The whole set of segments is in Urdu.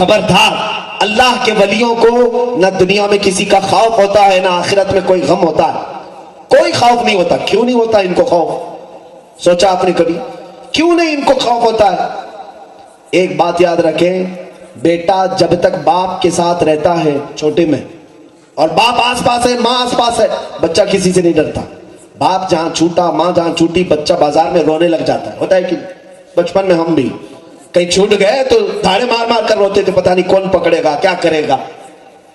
خبردار، اللہ کے ولیوں کو نہ دنیا میں کسی کا خوف ہوتا ہے، نہ آخرت میں کوئی غم ہوتا ہے، کوئی خوف نہیں ہوتا۔ کیوں نہیں ہوتا ان کو خوف؟ سوچا آپ نے کبھی کیوں نہیں ان کو خوف ہوتا ہے؟ ایک بات یاد رکھیں، بیٹا جب تک باپ کے ساتھ رہتا ہے چھوٹے میں، اور باپ آس پاس ہے، ماں آس پاس ہے، بچہ کسی سے نہیں ڈرتا۔ باپ جہاں چھوٹا، ماں جہاں چھوٹی، بچہ بازار میں رونے لگ جاتا ہے، ہوتا ہے کہ بچپن میں ہم بھی کہیں چھوٹ گئے تو دھاڑے مار مار کر روتے تھے، پتہ نہیں کون پکڑے گا، کیا کرے گا۔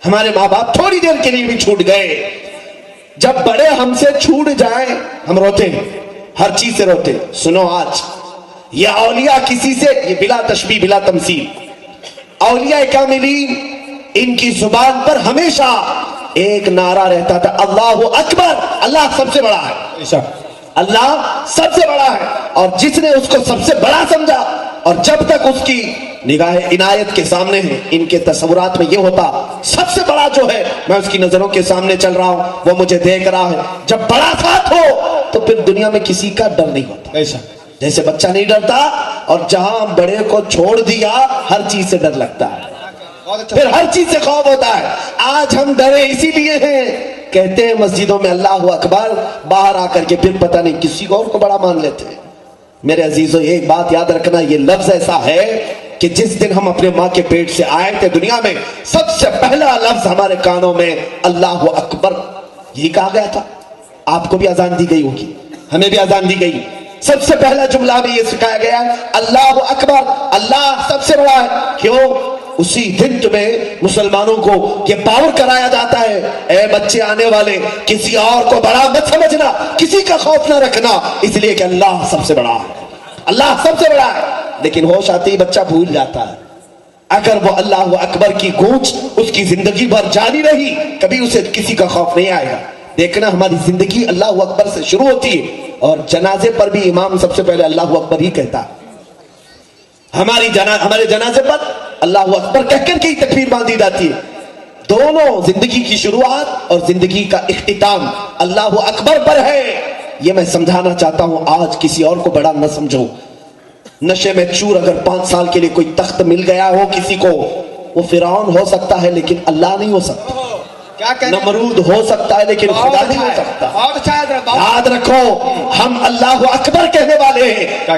ہمارے ماں باپ تھوڑی دیر کے لیے بھی چھوٹ گئے، جب بڑے ہم سے چھوٹ جائیں ہم روتے ہیں، ہر چیز سے روتے ہیں۔ سنو آج یہ اولیاء کسی سے، یہ بلا تشبیہ بلا تمثیل، اولیاء کاملین ان کی زبان پر ہمیشہ ایک نعرہ رہتا تھا، اللہ اکبر، اللہ سب سے بڑا ہے، اللہ سب سے بڑا ہے۔ اور جس نے اس کو سب سے بڑا سمجھا، اور جب تک اس کی نگاہ عنایت کے سامنے ہے، ان کے تصورات میں یہ ہوتا سب سے بڑا جو ہے، میں اس کی نظروں کے سامنے چل رہا ہوں، وہ مجھے دیکھ رہا ہے۔ جب بڑا ساتھ ہو تو پھر دنیا میں کسی کا ڈر نہیں ہوتا، جیسے بچہ نہیں ڈرتا، اور جہاں بڑے کو چھوڑ دیا ہر چیز سے ڈر لگتا ہے، پھر ہر چیز سے خوف ہوتا ہے۔ آج ہم ڈرے اسی لیے ہیں، کہتے ہیں مسجدوں میں اللہ اکبر، باہر آ کر کے پھر پتہ نہیں کسی اور کو بڑا مان لیتے ہیں۔ میرے عزیزوں ایک بات یاد رکھنا، یہ لفظ ایسا ہے کہ جس دن ہم اپنے ماں کے پیٹ سے آئے تھے دنیا میں، سب سے پہلا لفظ ہمارے کانوں میں اللہ اکبر یہی کہا گیا تھا۔ آپ کو بھی اذان دی گئی ہوگی، ہمیں بھی اذان دی گئی، سب سے پہلا جملہ بھی یہ سکھایا گیا ہے، اللہ اکبر، اللہ سب سے بڑا ہے۔ کیوں؟ اسی دن تمہیں مسلمانوں کو یہ باور کرایا جاتا ہے، اے بچے آنے والے، کسی اور کو بڑا مت سمجھنا، کسی کا خوف نہ رکھنا، اس لیے کہ اللہ سب سے بڑا ہے، اللہ سب سے بڑا ہے۔ لیکن ہوش آتے ہی بچہ بھول جاتا ہے۔ اگر وہ اللہ اکبر کی گونج اس کی زندگی بھر جاری رہی، کبھی اسے کسی کا خوف نہیں آئے گا۔ دیکھنا ہماری زندگی اللہ اکبر سے شروع ہوتی ہے، اور جنازے پر بھی امام سب سے پہلے اللہ اکبر ہی کہتا ہے۔ ہمارے جنازے پر اللہ اکبر کہہ کر کے ہی تکبیر باندھی جاتی ہے۔ دونوں زندگی کی شروعات اور زندگی کا اختتام اللہ اکبر پر ہے۔ یہ میں سمجھانا چاہتا ہوں، آج کسی اور کو بڑا نہ سمجھو۔ نشے میں چور اگر 5 سال کے لیے کوئی تخت مل گیا ہو کسی کو، وہ فرعون ہو سکتا ہے لیکن اللہ نہیں ہو سکتا، نمرود ہو سکتا ہے لیکن خدا نہیں ہو سکتا۔ یاد رکھو، ہم اللہ اکبر کہنے والے ہیں۔